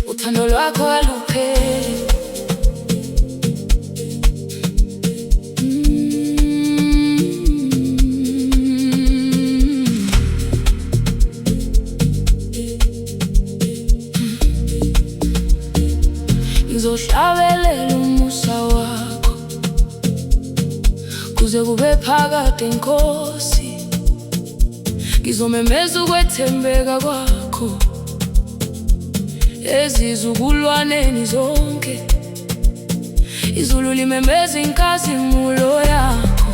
Uthando lwakho alupheli. Ngizohlabelela umusa wakho kuze kube phakade Nkosi. Ngizomemeza ukwethembeka kwakho ezizukulwaneni zonke. Izulu limemeza inkazimulo yakho,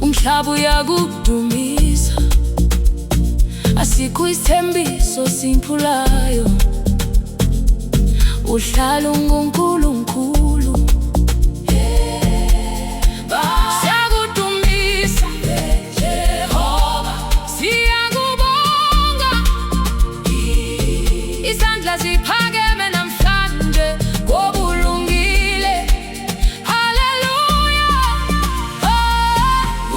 umhlaba uyakudumisa. Asikho isithembiso simphulayo, uhlala unguNkulunkulu. Siyakudumisa Jehova, siyakubonga. Izandla ziphakeme namhlanje ngoba ulungile. Haleluya.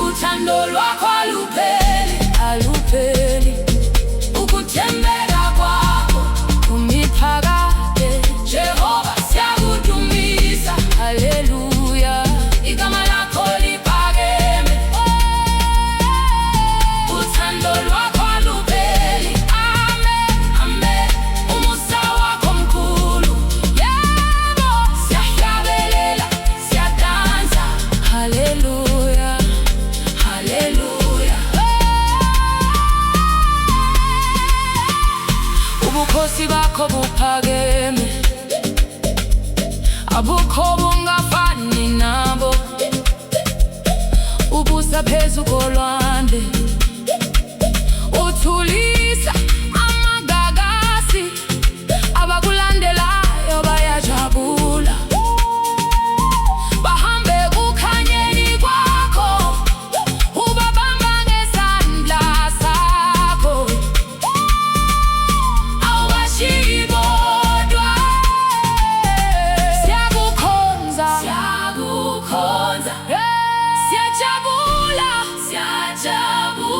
Uthando lwakho alupheli, alupheli. Ukuthembeka kwakho kumiphakade. Jehova siyakudumisa, haleluya. Igama lakho liphakeme. Uthando lwakho alupheli, amen, amen. Umusa wakho mkhulu, yebo. Siyahlabelela, siyadansa, haleluya, haleluya. Ubukhosi bakho buphakeme, abukho bungafani nabo. Ubusa phezu kolwandle, uthulisa amagagasi. Abakulandelayo bayajabula, bahambe kukhanyeni kwakho. Ubabamba ngesandla sakho, awubashiyi bodwa. Siyakukhonza, siyakukhonza, siyajabula, siyajabula.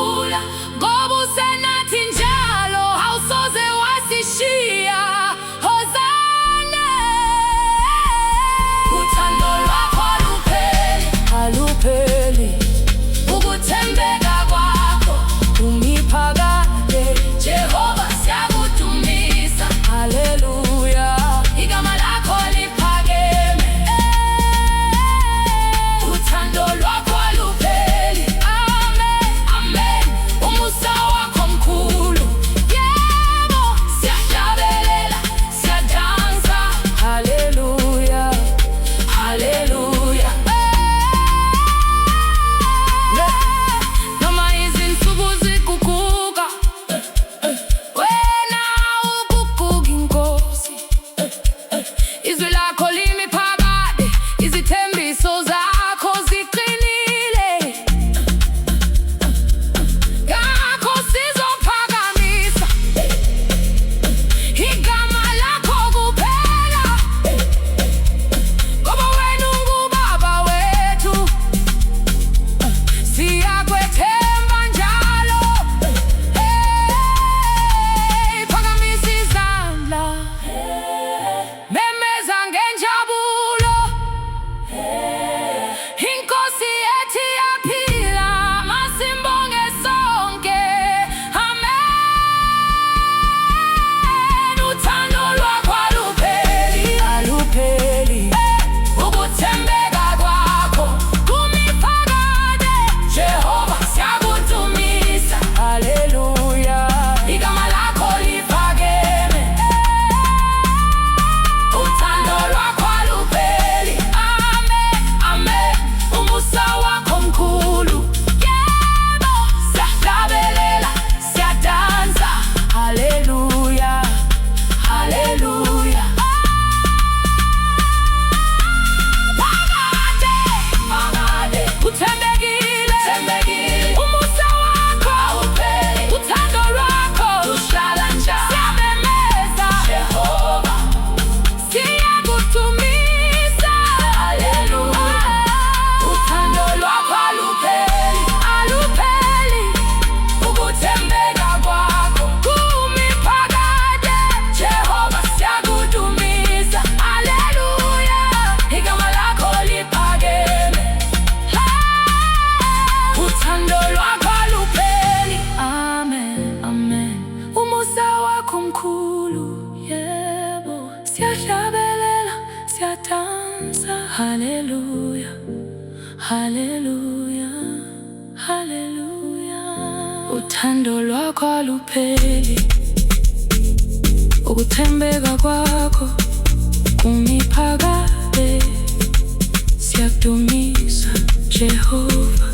Haleluya, haleluya, haleluya. Uthando lwakho alupheli, ukuthembeka kwakho kumiphakade. Siyakudumisa Jehova.